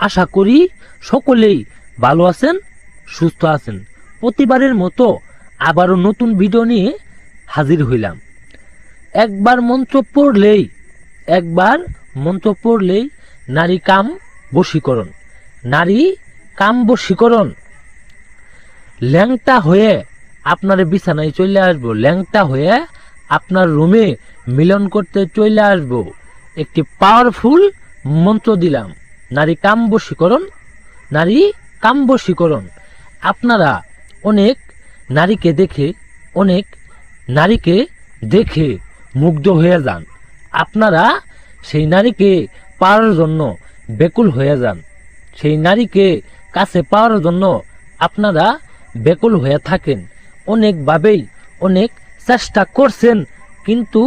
আশা করি সকলেই ভালো আছেন, সুস্থ আছেন। প্রতিবারের মতো আবারও নতুন ভিডিও নিয়ে হাজির হইলাম। একবার মন্ত্র পড়লেই নারী কাম বশীকরণ, নারী কাম বশীকরণ। ল্যাংটা হয়ে আপনার বিছানায় চলে আসবো, ল্যাংটা হয়ে আপনার রুমে মিলন করতে চলে আসবো। একটি পাওয়ারফুল মন্ত্র দিলাম, নারী কাম বশীকরণ, নারী কাম বশীকরণ। আপনারা অনেক নারীকে দেখে মুগ্ধ হয়ে যান। আপনারা সেই নারীকে পাওয়ার জন্য ব্যাকুল হয়ে যান, সেই নারীকে কাছে পাওয়ার জন্য আপনারা ব্যাকুল হয়ে থাকেন। অনেকভাবেই অনেক চেষ্টা করছেন, কিন্তু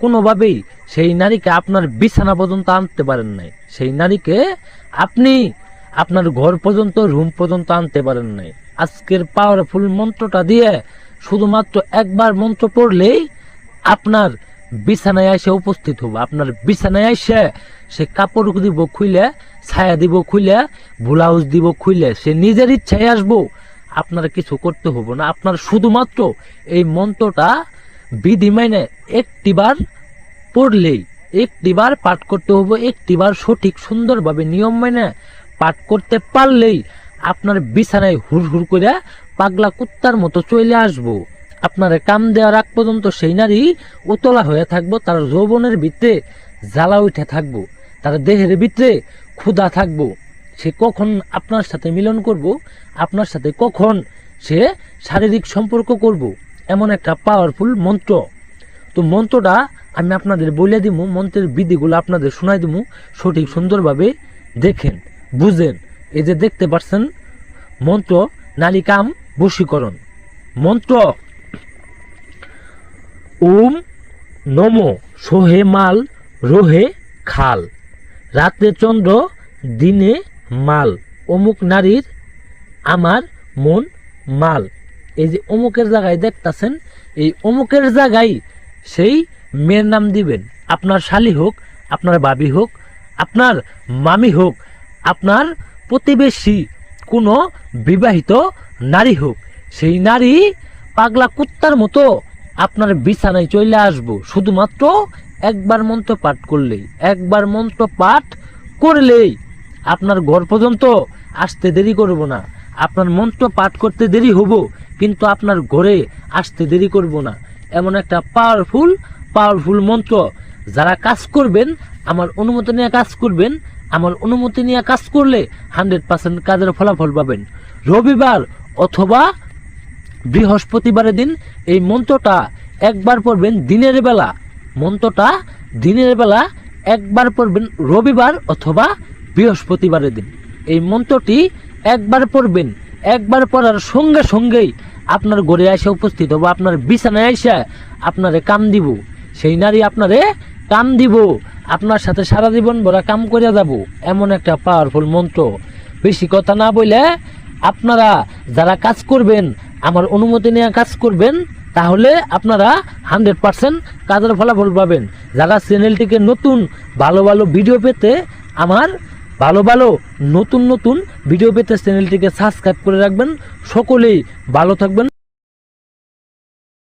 কোনোভাবেই সেই নারীকে আপনার বিছানা পর্যন্ত আনতে পারেন নাই। সেই নারীকে আপনি আপনার ঘর পর্যন্ত, রুম পর্যন্ত আনতে পারেন নাই। আজকের পাওয়ারফুল মন্ত্রটা দিয়ে শুধুমাত্র একবার মন্ত্র পড়লেই আপনার বিছানায় এসে উপস্থিত হবো। আপনার বিছানায় এসে সে কাপড় দিব খুইলে, ছায়া দিব খুইলে, ব্লাউজ দিব খুইলে, সে নিজের ইচ্ছায় আসবো। আপনার কিছু করতে হবো না। আপনার শুধুমাত্র এই মন্ত্রটা বিধি মেনে একটিবার পড়লেই, একটিবার পাঠ করতে হবে, একটিবার সঠিক সুন্দরভাবে নিয়ম মেনে পাঠ করতে পারলেই আপনার বিছানায় হুড় করে পাগলা কুত্তার মতো চলে আসবো। আপনার কাম দেওয়ার আগ পর্যন্ত সেই নারী উতলা হয়ে থাকবো, তার যৌবনের ভিতরে জ্বালা উঠে থাকবো, তার দেহের ভিতরে ক্ষুধা থাকবো। সে কখন আপনার সাথে মিলন করব, আপনার সাথে কখন সে শারীরিক সম্পর্ক করব, এমন একটা পাওয়ারফুল মন্ত্র। তো মন্ত্রটা আমি আপনাদের বলে দিব, মন্ত্রের বিধিগুলো আপনাদের শোনাই দিব, সঠিক সুন্দরভাবে দেখেন, বুঝেন। এই যে দেখতে পাচ্ছেন মন্ত্র, নারী কাম বশীকরণ মন্ত্র। ওম নমো সোহে মাল রোহে খাল, রাতে চন্দ্র দিনে মাল, অমুক নারীর আমার মন মাল। এই যে অমুকের জায়গায় দেখতেছেন, এই অমুকের জায়গায় সেই মেয়ের নাম দিবেন। আপনার শালি হোক, আপনার ভাবি হোক, আপনার মামি হোক, আপনার প্রতিবেশী কোনো বিবাহিত নারী হোক, সেই নারী পাগলা কুত্তার মতো আপনার বিছানায় চলে আসবো। শুধুমাত্র একবার মন্ত্র পাঠ করলেই, একবার মন্ত্র পাঠ করলেই আপনার ঘর পর্যন্ত আসতে দেরি করব না। আপনার মন্ত্র পাঠ করতে দেরি হব, কিন্তু আপনার ঘরে আসতে দেরি করব না। এমন একটা পাওয়ারফুল মন্ত্র। যারা কাজ করবেন আমার অনুমতি নিয়ে কাজ করবেন, আমার অনুমতি নিয়ে কাজ করলে 100% কাজের ফলাফল পাবেন। রবিবার অথবা বৃহস্পতিবারের দিন এই মন্ত্রটা একবার পড়বেন দিনের বেলা। মন্ত্রটা দিনের বেলা একবার পড়বেন, রবিবার অথবা বৃহস্পতিবারের দিন এই মন্ত্রটি একবার পড়বেন। একবার পড়ার সঙ্গে সঙ্গেই আপনার ঘরে এসে উপস্থিত হবো, আপনার বিছানায় এসে আপনারে কাম দিব। সেই নারী আপনারে কাম দিব, আপনার সাথে সারা জীবন ভরা কাম করে যাব। এমন একটা পাওয়ারফুল মন্ত্র। বেশি কথা না বলে আপনারা যারা কাজ করবেন, আমার অনুমতি নিয়ে কাজ করবেন, তাহলে আপনারা 100% কাজের ফলাফল পাবেন। যারা চ্যানেলটিকে নতুন ভালো ভিডিও পেতে, আমার ভালো নতুন ভিডিও পেতে চ্যানেলটিকে সাবস্ক্রাইব করে রাখবেন। সকলেই ভালো থাকবেন।